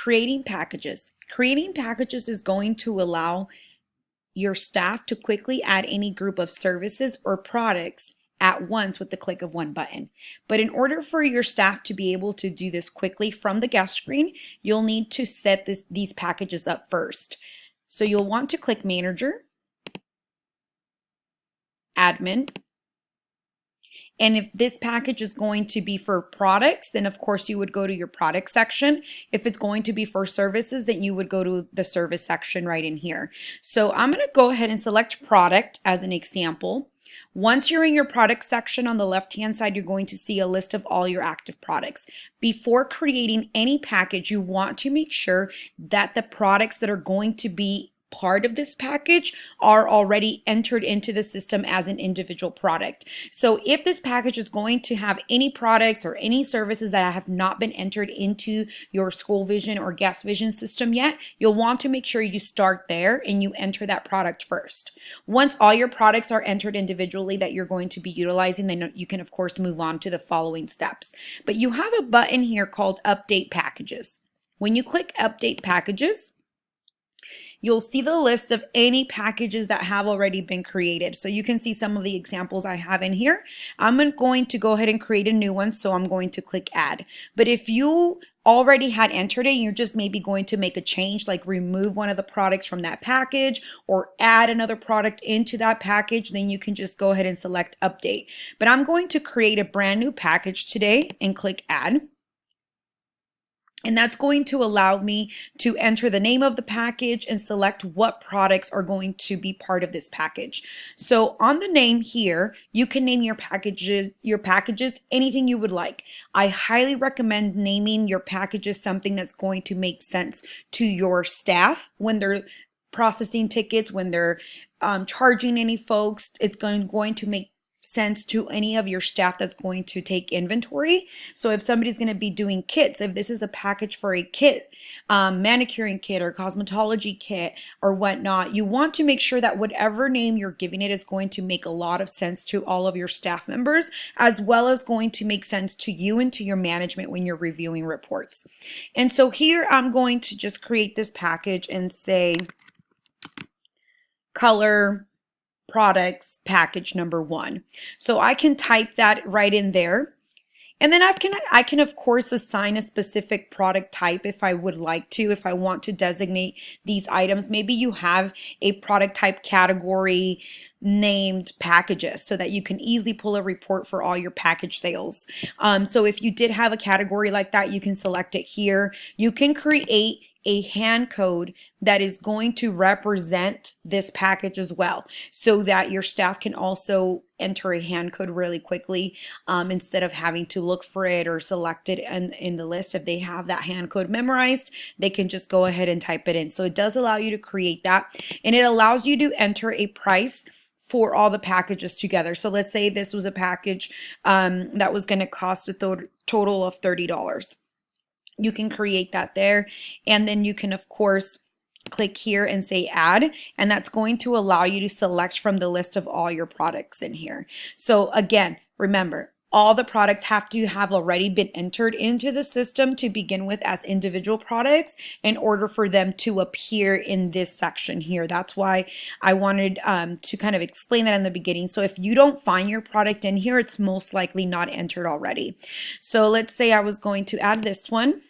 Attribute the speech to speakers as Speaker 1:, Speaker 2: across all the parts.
Speaker 1: creating packages. Creating packages is going to allow your staff to quickly add any group of services or products at once with the click of one button. But in order for your staff to be able to do this quickly from the guest screen, you'll need to set these packages up first. So you'll want to click Manager, Admin, and if this package is going to be for products, then of course you would go to your product section. If it's going to be for services, then you would go to the service section right in here. So I'm going to go ahead and select product as an example. Once you're in your product section on the left-hand side, you're going to see a list of all your active products. Before creating any package, you want to make sure that the products that are going to be part of this package are already entered into the system as an individual product. So if this package is going to have any products or any services that have not been entered into your SchoolVision or GuestVision system yet, you'll want to make sure you start there and you enter that product first. Once all your products are entered individually that you're going to be utilizing, then you can of course move on to the following steps. But you have a button here called Update Packages. When you click Update Packages, you'll see the list of any packages that have already been created. So you can see some of the examples I have in here. I'm going to go ahead and create a new one, so I'm going to click Add. But if you already had entered it, you're just maybe going to make a change, like remove one of the products from that package or add another product into that package, then you can just go ahead and select Update. But I'm going to create a brand new package today and click Add. And that's going to allow me to enter the name of the package and select what products are going to be part of this package. So on the name here, you can name your packages anything you would like. I highly recommend naming your packages something that's going to make sense to your staff when they're processing tickets, when they're charging any folks. It's going to make sense to any of your staff that's going to take inventory. So if somebody's going to be doing kits, if this is a package for a kit, manicuring kit or cosmetology kit or whatnot, you want to make sure that whatever name you're giving it is going to make a lot of sense to all of your staff members, as well as going to make sense to you and to your management when you're reviewing reports. And so here I'm going to just create this package and say color products package number 1. So I can type that right in there. And then I can of course assign a specific product type if I would like to, if I want to designate these items. Maybe you have a product type category named packages so that you can easily pull a report for all your package sales. So if you did have a category like that, you can select it here. You can create a hand code that is going to represent this package as well, so that your staff can also enter a hand code really quickly instead of having to look for it or select it in the list. If they have that hand code memorized, they can just go ahead and type it in. So it does allow you to create that, and it allows you to enter a price for all the packages together. So let's say this was a package that was going to cost a total of $30. You can create that there, and then you can of course click here and say add, and that's going to allow you to select from the list of all your products in here. So again, remember, all the products have to have already been entered into the system to begin with as individual products in order for them to appear in this section here. That's why I wanted to kind of explain that in the beginning. So if you don't find your product in here, it's most likely not entered already. So let's say I was going to add this one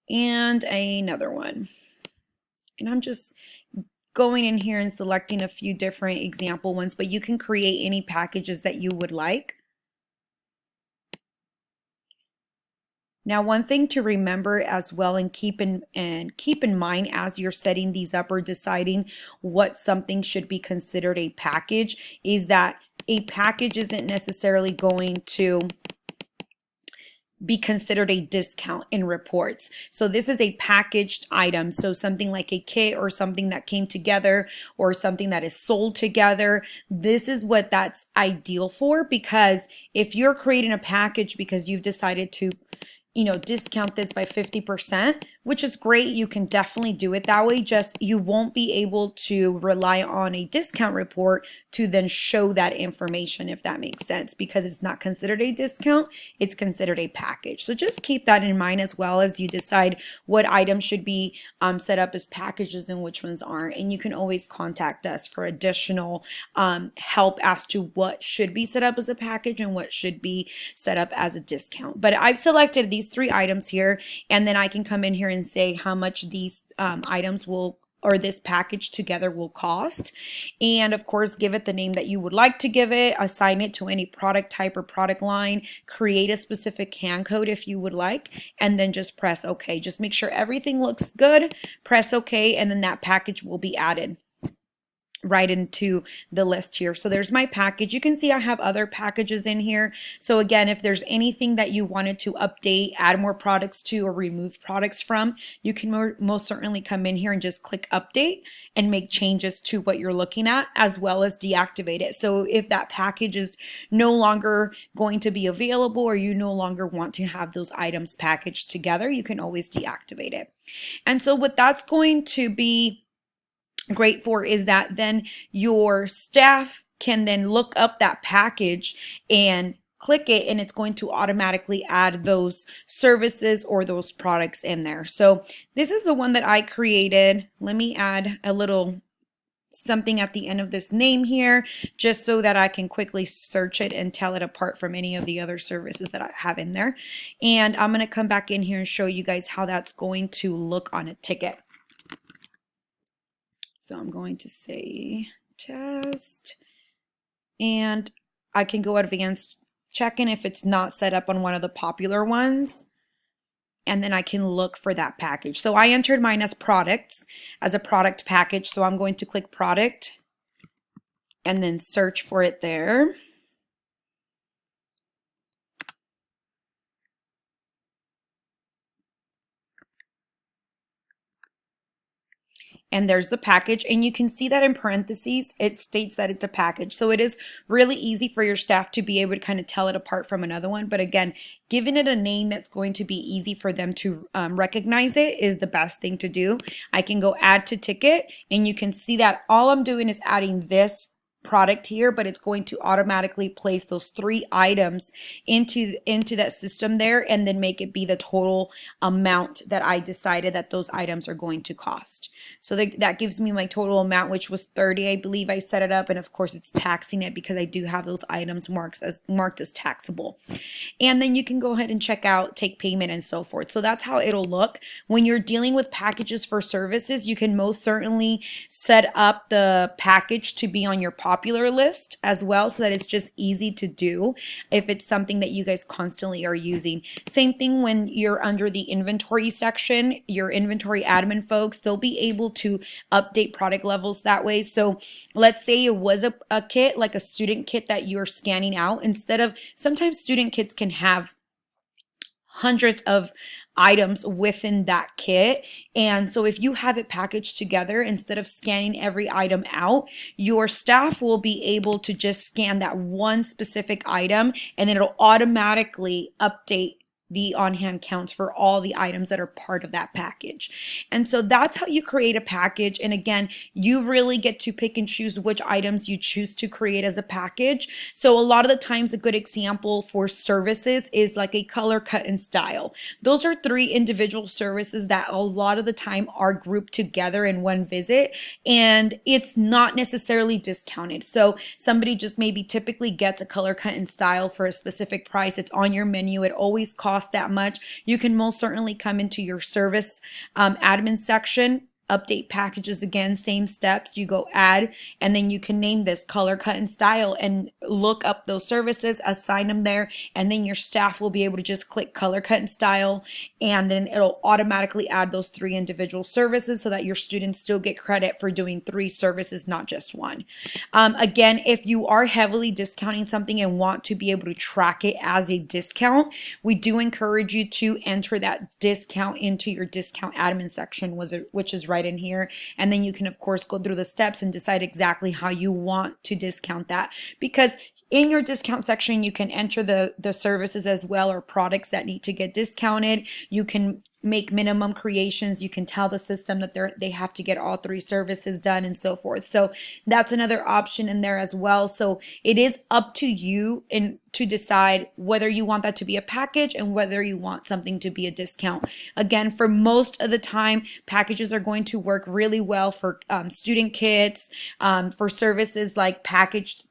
Speaker 1: and another one. And I'm just going in here and selecting a few different example ones, but you can create any packages that you would like. Now, one thing to remember as well and keep in mind as you're setting these up or deciding what something should be considered a package is that a package isn't necessarily going to be considered a discount in reports. So this is a packaged item. So something like a kit or something that came together or something that is sold together. This is what that's ideal for, because if you're creating a package because you've decided to discount this by 50%, which is great. You can definitely do it that way. Just you won't be able to rely on a discount report to then show that information, if that makes sense, because it's not considered a discount, it's considered a package. So just keep that in mind as well as you decide what items should be set up as packages and which ones aren't. And you can always contact us for additional help as to what should be set up as a package and what should be set up as a discount. But I've selected these 3 items here, and then I can come in here and say how much these items will, or this package together, will cost. And of course, give it the name that you would like to give it, assign it to any product type or product line, create a specific hand code if you would like, and then just press OK. Just make sure everything looks good, press OK, and then that package will be added right into the list here. So there's my package. You can see I have other packages in here. So again, if there's anything that you wanted to update, add more products to, or remove products from, you can most certainly come in here and just click update and make changes to what you're looking at, as well as deactivate it. So if that package is no longer going to be available, or you no longer want to have those items packaged together, you can always deactivate it. And so what that's going to be great for is that then your staff can then look up that package and click it, and it's going to automatically add those services or those products in there. So this is the one that I created. Let me add a little something at the end of this name here, just so that I can quickly search it and tell it apart from any of the other services that I have in there. And I'm going to come back in here and show you guys how that's going to look on a ticket. So I'm going to say test, and I can go advanced check-in if it's not set up on one of the popular ones, and then I can look for that package. So I entered mine as products, as a product package. So I'm going to click product and then search for it there. And there's the package, and you can see that in parentheses it states that it's a package. So it is really easy for your staff to be able to kind of tell it apart from another one. But again, giving it a name that's going to be easy for them to recognize it is the best thing to do. I can go add to ticket, and you can see that all I'm doing is adding this product here, but it's going to automatically place those 3 items into that system there, and then make it be the total amount that I decided that those items are going to cost. So that gives me my total amount, which was 30, I believe I set it up, and of course it's taxing it because I do have those items marked as taxable. And then you can go ahead and check out, take payment, and so forth. So that's how it'll look. When you're dealing with packages for services, you can most certainly set up the package to be on your popular list as well, so that it's just easy to do if it's something that you guys constantly are using. Same thing when you're under the inventory section, your inventory admin folks, they'll be able to update product levels that way. So let's say it was a kit, like a student kit that you're scanning out, instead of, sometimes student kits can have hundreds of items within that kit. And so if you have it packaged together, instead of scanning every item out, your staff will be able to just scan that one specific item, and then it'll automatically update the on-hand counts for all the items that are part of that package. And so that's how you create a package. And again, you really get to pick and choose which items you choose to create as a package. So a lot of the times, a good example for services is like a color, cut, and style. Those are 3 individual services that a lot of the time are grouped together in one visit, and it's not necessarily discounted. So somebody just maybe typically gets a color, cut, and style for a specific price. It's on your menu. It always costs that much. You can most certainly come into your service admin section, update packages again, same steps. You go add, and then you can name this color, cut, and style, and look up those services, assign them there, and then your staff will be able to just click color, cut, and style, and then it'll automatically add those 3 individual services, so that your students still get credit for doing 3 services, not just one. Again, if you are heavily discounting something and want to be able to track it as a discount, we do encourage you to enter that discount into your discount admin section, which is right in here. And then you can of course go through the steps and decide exactly how you want to discount that, because In your discount section, you can enter the services as well, or products that need to get discounted. You can make minimum creations. You can tell the system that they have to get all 3 services done and so forth. So that's another option in there as well. So it is up to you to decide whether you want that to be a package and whether you want something to be a discount. Again, for most of the time, packages are going to work really well for student kits, for services like package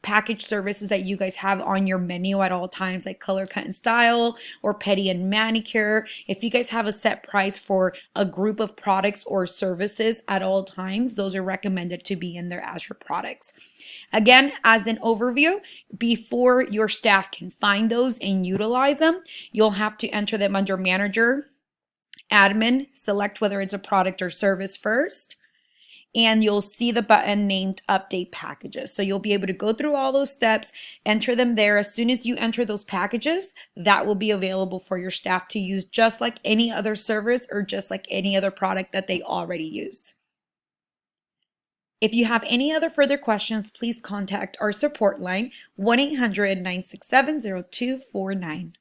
Speaker 1: services that you guys have on your menu at all times, like color, cut, and style, or pedi and manicure. If you guys have a set price for a group of products or services at all times, those are recommended to be in there as your products. Again, as an overview, before your staff can find those and utilize them, you'll have to enter them under manager, admin, select whether it's a product or service first, and you'll see the button named update packages. So you'll be able to go through all those steps, enter them there. As soon as you enter those packages, that will be available for your staff to use just like any other service or just like any other product that they already use. If you have any other further questions, please contact our support line, 1-800-967-0249.